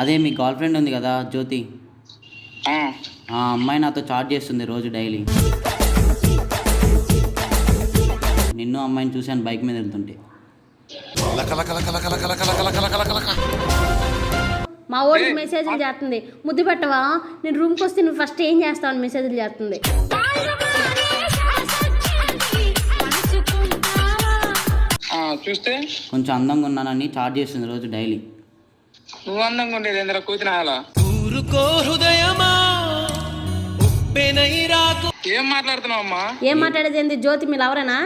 అదే మీ girl friend ఉంది కదా జ్యోతి, ఆ, ఆ అమ్మాయి నాతో చాట్ చేస్తుంది రోజు డైలీ. నిన్ను అమ్మాయిని చూశాను బైక్ మీద వెళ్తుంటే. మా ఓడికి మెసేజ్లు చేస్తుంది, ముద్దు పెట్టవా, నేను రూమ్కి వస్తే నువ్వు ఫస్ట్ ఏం చేస్తావు అని మెసేజ్లు చేస్తుంది. చూస్తే కొంచెం అందంగా ఉన్నానని చాట్ చేస్తుంది రోజు డైలీ. నువ్వు అందంగా ఉండేది ఏంద్రా కూతునాయాల? ఏం మాట్లాడుతున్నావు అమ్మా? ఏం మాట్లాడేది ఏంది? జ్యోతి మీ లవరేనా?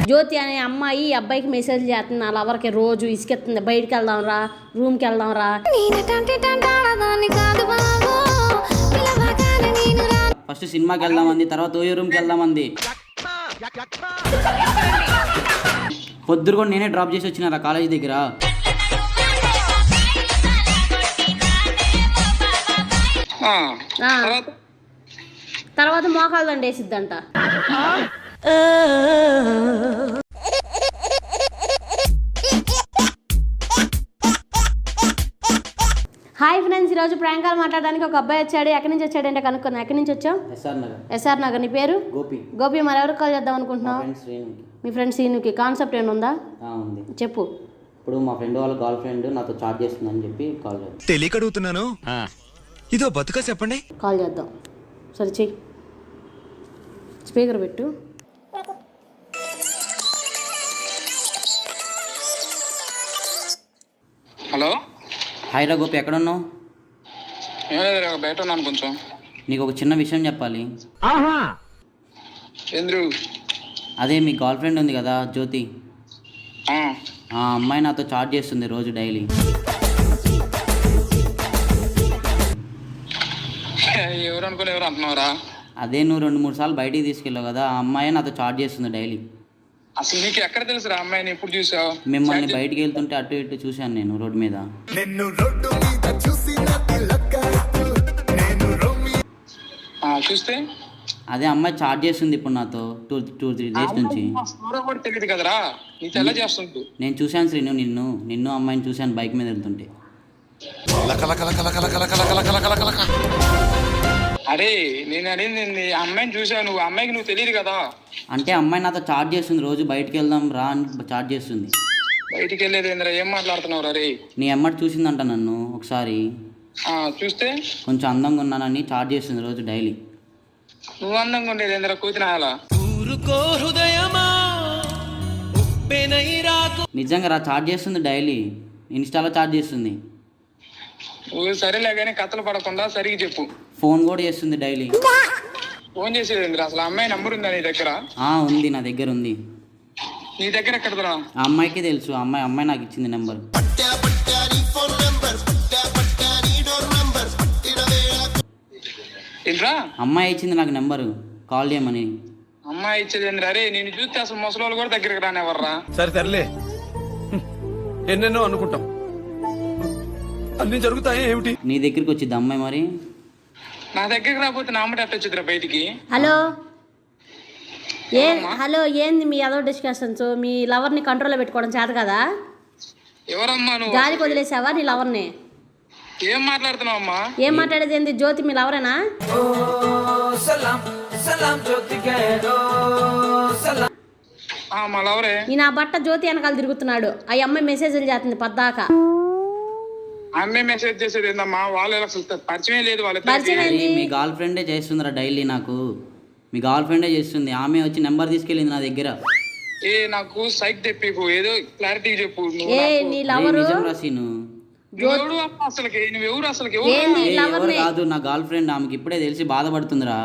జ్యోతి అనే అమ్మాయి ఈ అబ్బాయికి మెసేజ్ చేస్తుంది, నా లవర్కి రోజు ఇసుకెత్తుంది, బయటికి వెళ్దాం రా, రూమ్కి వెళ్దాం రా. ఫస్ట్ సినిమాకి వెళ్దామంది, తర్వాత ఓయో రూమ్కి వెళ్దామంది. పొద్దురు కూడా నేనే డ్రాప్ చేసి వచ్చినారా కాలేజీ దగ్గర. తర్వాత మోకాలు దండ వేసిద్దంట. హాయ్ ఫ్రెండ్స్, ఈరోజు ప్రాంకాలు మాట్లాడడానికి ఒక అబ్బాయి వచ్చాడు. ఎక్కడి నుంచి వచ్చాడంటే కనుక్కున్నా. ఎక్కడి నుంచి వచ్చావు? ఎస్ఆర్ నగర్. నీ పేరు? గోపి. మరి ఎవరికి కాల్ చేద్దాం అనుకుంటున్నావు? మీ ఫ్రెండ్ శ్రీనుకి. కాన్సెప్ట్ ఏముందా చెప్పు. ఇప్పుడు మా ఫ్రెండ్ వాళ్ళ గర్ల్ ఫ్రెండ్ నాతో చాట్ చేస్తుందని చెప్పి కాల్ చేద్దాం. తెలియక అడుగుతున్నాను, ఇదో బతుక చెప్పండి. కాల్ చేద్దాం. సరే చెయ్యి. స్పీకర్ పెట్టు. హలో. హాయ్ రా గోపి, ఎక్కడున్నావు? బయట ఉన్నాను కొంచెం. నీకు ఒక చిన్న విషయం చెప్పాలి. చంద్రు, అదే మీ గర్ల్ ఫ్రెండ్ ఉంది కదా జ్యోతి, ఆ అమ్మాయి నాతో చాట్ చేస్తుంది రోజు డైలీ. ఎవరు అనుకుని ఎవరు అంటున్నారా? అదే నువ్వు 2-3 సార్లు బయటికి తీసుకెళ్ళావు కదా, ఆ అమ్మాయి నాతో చాట్ చేస్తుంది డైలీ. అసలు నీకు ఎక్కడ తెలుసురా అమ్మాయిని? ఎప్పుడు చూసావు? మిమ్మల్ని బయటికి వెళ్తుంటే అటు ఇటు చూశాను నేను రోడ్డు మీద. చూస్తే అదే అమ్మాయి చాట్ చేస్తుంది ఇప్పుడు నాతో 2-3 డేస్ నుంచి. కూడా తెలియదు కదరా, నీకు ఎలా చేస్తుంది? నేను చూశాను శ్రీను, నిన్ను అమ్మాయిని చూశాను బైక్ మీద వెళ్తుంటే. అరే నేను అడిగింది అమ్మాయిని చూసావు, నువ్వు అమ్మాయికి నువ్వు తెలియదు కదా. అంటే అమ్మాయి నాతో చాట్ చేస్తుంది రోజు, బయటికి వెళ్దాం రా అని చాట్ చేస్తుంది. బయటికి వెళ్ళేది ఏంద్రా? ఏం మాట్లాడుతున్నావు రే? నీ అమ్మాయి చూసిందంట నన్ను ఒకసారి. చూస్తే కొంచెం అందంగా ఉన్నానని చాట్ చేస్తుంది రోజు డైలీ. నువ్వు అందంగా ఉండేది ఏంద్రా కూతునాయాల? నిజంగా రా, చాట్ చేస్తుంది డైలీ, ఇన్స్టాలో చాట్ చేస్తుంది. నువ్వు సరేలే కానీ కథలు పడకుండా సరిగ్గా చెప్పు. ఫోన్ కూడా చేస్తుంది డైలీ. ఫోన్ చేసేది ఏంద్రా? అసలు అమ్మాయి నంబర్ ఉందా నీ దగ్గర? ఉంది, నా దగ్గర ఉంది. నీ దగ్గర ఎక్కడరా? ఆ అమ్మాయికి తెలుసు, అమ్మాయి నాకు ఇచ్చింది నెంబర్. ఏంట్రా? అమ్మాయి ఇచ్చింది నాకు నెంబరు, కాల్ చేయమని. అమ్మాయి ఇచ్చేది ఏంద్రా? అరే నేను చూస్తే అసలు ముసలోళ్ళు కూడా దగ్గరికి రానివ్వర్రా. సర్లే, ఎన్నెన్నో అనుకుంటాం, అన్ని జరుగుతాయి ఏమిటి? నీ దగ్గరికి వచ్చింది అమ్మాయి మరి? నా దగ్గరికి రాకపోతే నా అమ్మటి అట్టొచ్చిద్దిరా బయటికి. హలో హలో, ఏంది మీ అదో డిస్కషన్స్? మీ లవర్ని కంట్రోల్లో పెట్టుకోవడం చేత కదా? ఎవరమ్మా నువ్వు? గాలికి వదిలేసావా నీ లవర్ని? ఏం మాట్లాడుతున్నావు అమ్మా? ఏం మాట్లాడేది ఏంది? జ్యోతి మీ లవరేనా? మా లవరే. ఈ నా బట్ట జ్యోతి వెనకాల తిరుగుతున్నాడు. ఆ అమ్మాయి మెసేజ్లు చేస్తుంది పద్దాక. అమ్మాయి మెసేజ్ చేసేది ఏందమ్మా? వాళ్ళు అసలు పరిచయం లేదు. మీ గర్ల్ ఫ్రెండే చేస్తుందిరా డైలీ నాకు. మీ గర్ల్ ఫ్రెండే చేస్తుంది. ఆమె వచ్చి నెంబర్ తీసుకెళ్ళింది నా దగ్గర. నాకు సైక్ తెప్పికు, ఏదో క్లారిటీ చెప్పు. నీ లవరు అసలు కాదు, నా గర్ల్ ఫ్రెండ్. ఆమెకి ఇప్పుడే తెలిసి బాధపడుతుందిరా.